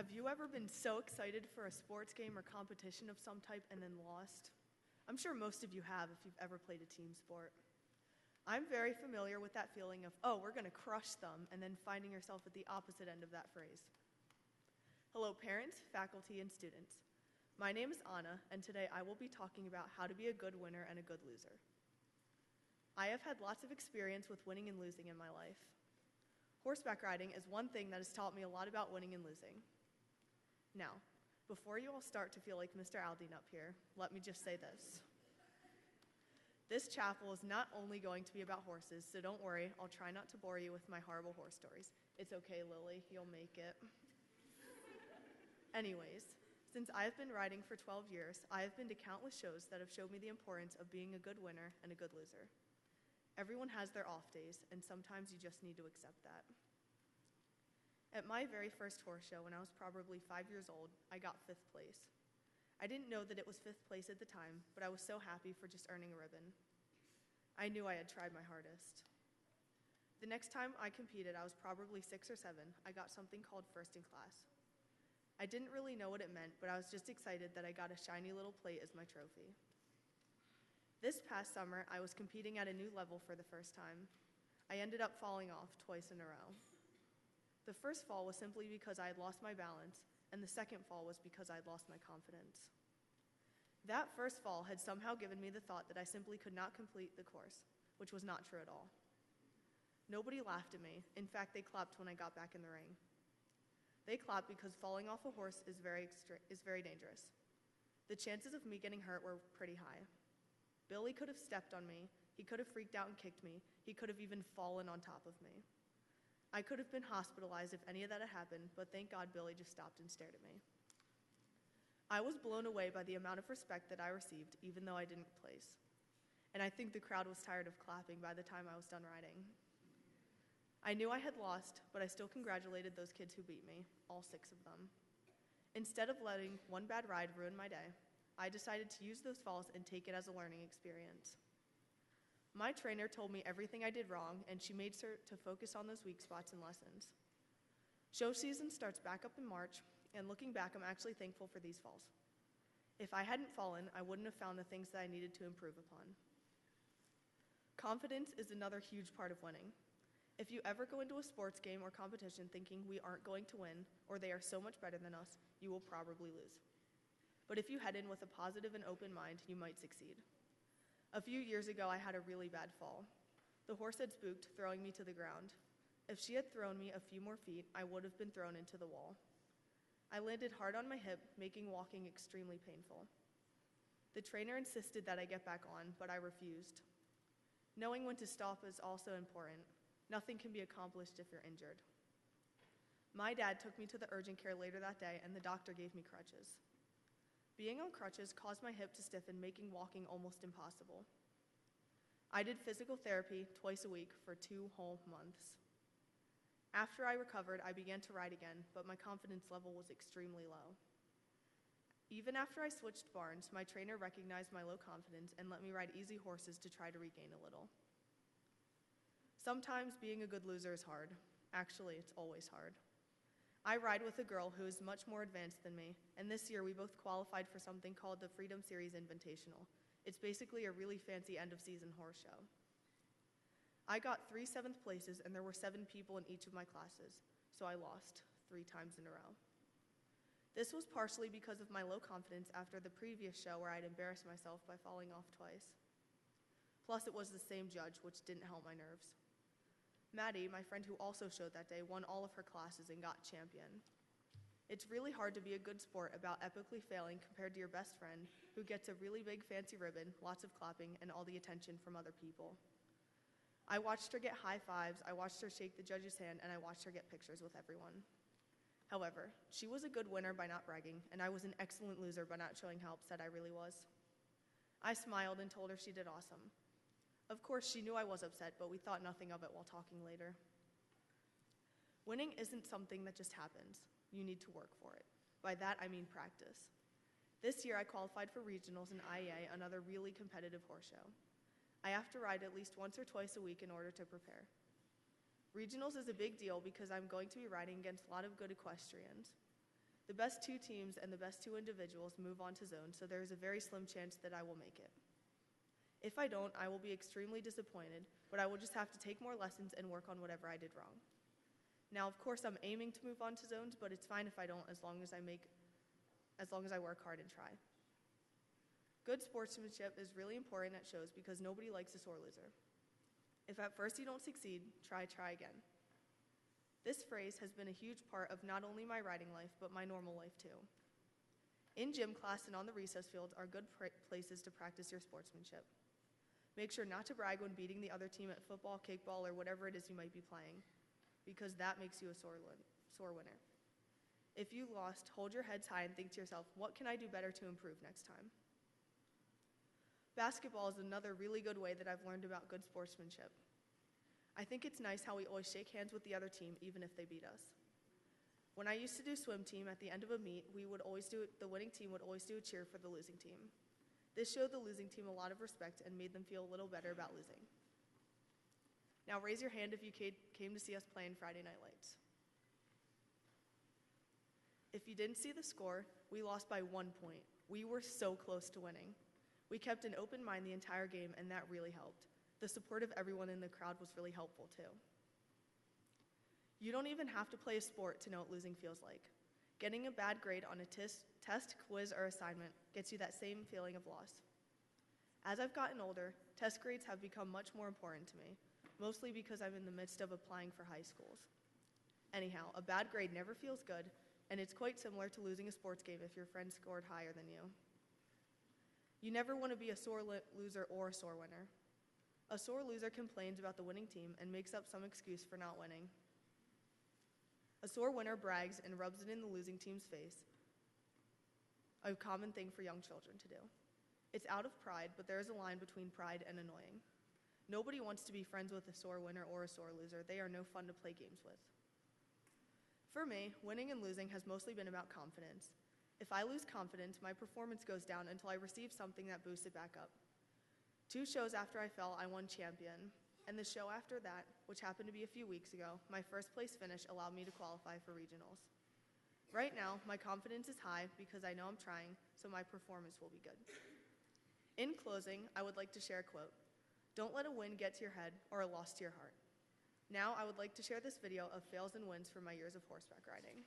Have you ever been so excited for a sports game or competition of some type and then lost? I'm sure most of you have if you've ever played a team sport. I'm very familiar with that feeling of, oh, we're going to crush them, and then finding yourself at the opposite end of that phrase. Hello, parents, faculty, and students. My name is Anna, and today I will be talking about how to be a good winner and a good loser. I have had lots of experience with winning and losing in my life. Horseback riding is one thing that has taught me a lot about winning and losing. Now, before you all start to feel like Mr. Aldean up here, let me just say this. This chapel is not only going to be about horses, so don't worry, I'll try not to bore you with my horrible horse stories. It's okay, Lily, you'll make it. Anyways, since I have been riding for 12 years, I have been to countless shows that have showed me the importance of being a good winner and a good loser. Everyone has their off days, and sometimes you just need to accept that. At my very first horse show, when I was probably 5 years old, I got 5th place. I didn't know that it was 5th place at the time, but I was so happy for just earning a ribbon. I knew I had tried my hardest. The next time I competed, I was probably 6 or 7. I got something called first in class. I didn't really know what it meant, but I was just excited that I got a shiny little plate as my trophy. This past summer, I was competing at a new level for the first time. I ended up falling off twice in a row. The first fall was simply because I had lost my balance, and the second fall was because I had lost my confidence. That first fall had somehow given me the thought that I simply could not complete the course, which was not true at all. Nobody laughed at me. In fact, they clapped when I got back in the ring. They clapped because falling off a horse is very dangerous. The chances of me getting hurt were pretty high. Billy could have stepped on me, he could have freaked out and kicked me, he could have even fallen on top of me. I could have been hospitalized if any of that had happened, but thank God Billy just stopped and stared at me. I was blown away by the amount of respect that I received, even though I didn't place. And I think the crowd was tired of clapping by the time I was done riding. I knew I had lost, but I still congratulated those kids who beat me, all 6 of them. Instead of letting one bad ride ruin my day, I decided to use those falls and take it as a learning experience. My trainer told me everything I did wrong, and she made sure to focus on those weak spots and lessons. Show season starts back up in March, and looking back, I'm actually thankful for these falls. If I hadn't fallen, I wouldn't have found the things that I needed to improve upon. Confidence is another huge part of winning. If you ever go into a sports game or competition thinking we aren't going to win, or they are so much better than us, you will probably lose. But if you head in with a positive and open mind, you might succeed. A few years ago, I had a really bad fall. The horse had spooked, throwing me to the ground. If she had thrown me a few more feet, I would have been thrown into the wall. I landed hard on my hip, making walking extremely painful. The trainer insisted that I get back on, but I refused. Knowing when to stop is also important. Nothing can be accomplished if you're injured. My dad took me to the urgent care later that day, and the doctor gave me crutches. Being on crutches caused my hip to stiffen, making walking almost impossible. I did physical therapy twice a week for 2 whole months. After I recovered, I began to ride again, but my confidence level was extremely low. Even after I switched barns, my trainer recognized my low confidence and let me ride easy horses to try to regain a little. Sometimes being a good loser is hard. Actually, it's always hard. I ride with a girl who is much more advanced than me, and this year we both qualified for something called the Freedom Series Invitational. It's basically a really fancy end-of-season horse show. I got 3 7th places, and there were 7 people in each of my classes, so I lost 3 times in a row. This was partially because of my low confidence after the previous show where I'd embarrassed myself by falling off twice. Plus, it was the same judge, which didn't help my nerves. Maddie, my friend who also showed that day, won all of her classes and got champion. It's really hard to be a good sport about epically failing compared to your best friend who gets a really big fancy ribbon, lots of clapping, and all the attention from other people. I watched her get high fives, I watched her shake the judge's hand, and I watched her get pictures with everyone. However, she was a good winner by not bragging, and I was an excellent loser by not showing how upset I really was. I smiled and told her she did awesome. Of course, she knew I was upset, but we thought nothing of it while talking later. Winning isn't something that just happens. You need to work for it. By that, I mean practice. This year, I qualified for regionals in IEA, another really competitive horse show. I have to ride at least once or twice a week in order to prepare. Regionals is a big deal because I'm going to be riding against a lot of good equestrians. The best 2 teams and the best 2 individuals move on to zones, so there is a very slim chance that I will make it. If I don't, I will be extremely disappointed, but I will just have to take more lessons and work on whatever I did wrong. Now, of course, I'm aiming to move on to zones, but it's fine if I don't as long as I work hard and try. Good sportsmanship is really important at shows because nobody likes a sore loser. If at first you don't succeed, try again. This phrase has been a huge part of not only my riding life, but my normal life too. In gym class and on the recess fields are good places to practice your sportsmanship. Make sure not to brag when beating the other team at football, kickball, or whatever it is you might be playing, because that makes you a sore winner. If you lost, hold your heads high and think to yourself, what can I do better to improve next time? Basketball is another really good way that I've learned about good sportsmanship. I think it's nice how we always shake hands with the other team, even if they beat us. When I used to do swim team, at the end of a meet, the winning team would always do a cheer for the losing team. This showed the losing team a lot of respect and made them feel a little better about losing. Now raise your hand if you came to see us play in Friday Night Lights. If you didn't see the score, we lost by 1 point. We were so close to winning. We kept an open mind the entire game, and that really helped. The support of everyone in the crowd was really helpful too. You don't even have to play a sport to know what losing feels like. Getting a bad grade on a test, quiz, or assignment gets you that same feeling of loss. As I've gotten older, test grades have become much more important to me, mostly because I'm in the midst of applying for high schools. Anyhow, a bad grade never feels good, and it's quite similar to losing a sports game if your friend scored higher than you. You never want to be a sore loser or a sore winner. A sore loser complains about the winning team and makes up some excuse for not winning. A sore winner brags and rubs it in the losing team's face, a common thing for young children to do. It's out of pride, but there is a line between pride and annoying. Nobody wants to be friends with a sore winner or a sore loser. They are no fun to play games with. For me, winning and losing has mostly been about confidence. If I lose confidence, my performance goes down until I receive something that boosts it back up. 2 shows after I fell, I won champion. And the show after that, which happened to be a few weeks ago, my first place finish allowed me to qualify for regionals. Right now, my confidence is high because I know I'm trying, so my performance will be good. In closing, I would like to share a quote. Don't let a win get to your head or a loss to your heart. Now, I would like to share this video of fails and wins from my years of horseback riding.